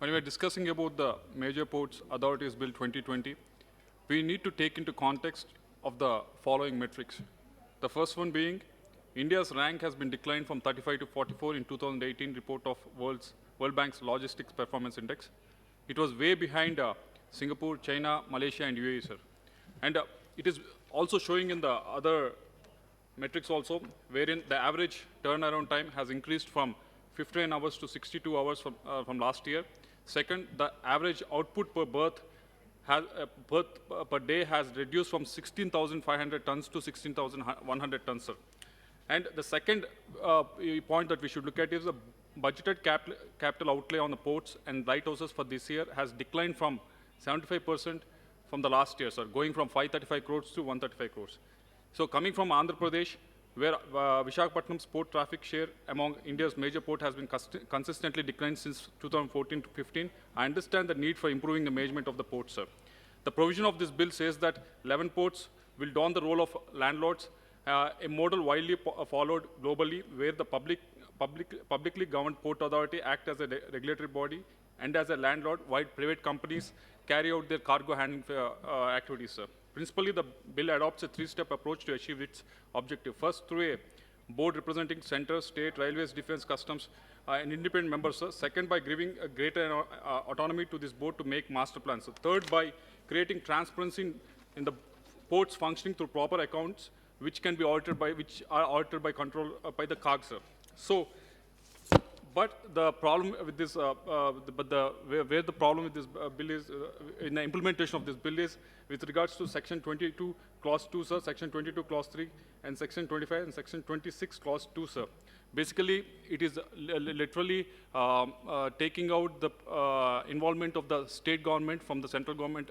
When we're discussing about the Major Ports Authorities Bill 2020, we need to take into context of the following metrics. The first one being, India's rank has been declined from 35 to 44 in 2018 report of World Bank's Logistics Performance Index. It was way behind Singapore, China, Malaysia, and UAE, sir. And it is also showing in the other metrics also, wherein the average turnaround time has increased from 59 hours to 62 hours from last year. Second, the average output per berth per day has reduced from 16,500 tons to 16,100 tons, sir. And the second point that we should look at is the budgeted capital outlay on the ports and lighthouses for this year has declined from 75% from the last year, sir, going from 535 crores to 135 crores. So coming from Andhra Pradesh, where Visakhapatnam's port traffic share among India's major port has been consistently declined since 2014 to 15, I understand the need for improving the management of the ports, sir. The provision of this bill says that 11 ports will don the role of landlords, a model widely followed globally, where the publicly governed port authority act as a regulatory body and as a landlord, while private companies carry out their cargo handling activities, sir. Principally, the bill adopts a three-step approach to achieve its objective. First, through a board representing center, state, railways, defense, customs, and independent members. Sir. Second, by giving a greater autonomy to this board to make master plans. So third, by creating transparency in the ports functioning through proper accounts, which can be audited by control by the CAG, sir. So, but the problem with this, where the problem with this bill is, in the implementation of this bill is, with regards to Section 22, Clause 2, sir, Section 22, Clause 3, and Section 25, and Section 26, Clause 2, sir. Basically, it is literally taking out the involvement of the state government from the central government,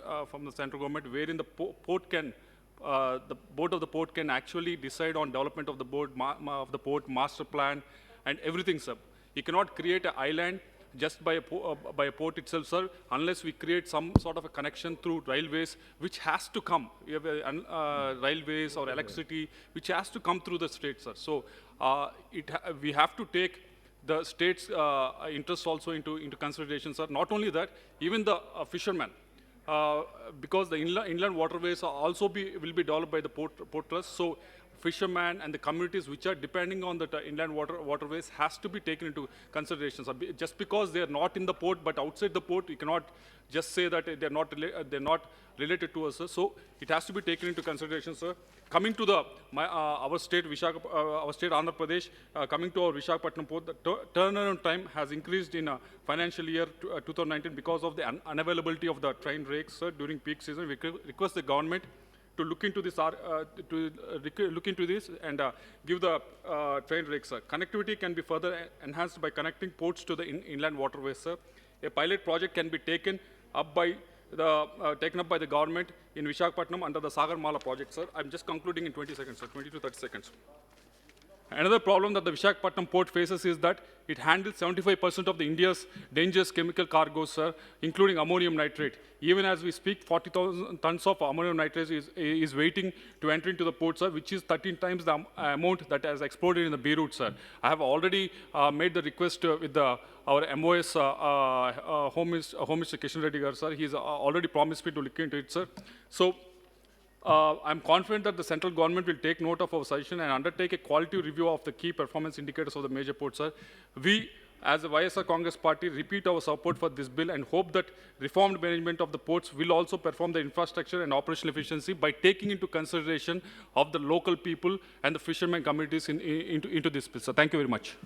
wherein the port can, the board of the port can actually decide on development of the port master plan and everything, sir. You cannot create an island just by a port itself, sir, unless we create some sort of a connection through railways, which has to come. We have railways or electricity, which has to come through the state, sir. So we have to take the state's interests also into consideration, sir. Not only that, even the fishermen, because the inland waterways also will be developed by the port trust. So fishermen and the communities which are depending on the inland waterways has to be taken into consideration. So just because they are not in the port but outside the port, you cannot just say that they're not related to us, sir. So it has to be taken into consideration, sir. Coming to our state, our state Andhra Pradesh, coming to our Visakhapatnam port, the turnaround time has increased in financial year 2019 because of the unavailability of the train rakes, sir, during peak season. We request the government to look into this, and give the train rakes, sir. Connectivity can be further enhanced by connecting ports to the inland waterways, sir. A pilot project can be taken up by the government in Visakhapatnam under the Sagarmala project, sir. I'm just concluding in 20 seconds, sir, 20 to 30 seconds. Another problem that the Visakhapatnam port faces is that it handles 75% of the India's dangerous chemical cargoes, sir, including ammonium nitrate. Even as we speak, 40,000 tons of ammonium nitrate is waiting to enter into the port, sir, which is 13 times the amount that has exploded in the Beirut, sir. I have already made the request with our MOS Home Minister Kishan Reddy Garu, sir. He's already promised me to look into it, sir. So, I'm confident that the central government will take note of our suggestion and undertake a quality review of the key performance indicators of the major ports, sir. We, as the YSR Congress Party, repeat our support for this bill and hope that reformed management of the ports will also perform the infrastructure and operational efficiency by taking into consideration of the local people and the fishermen communities into this bill, sir. Thank you very much.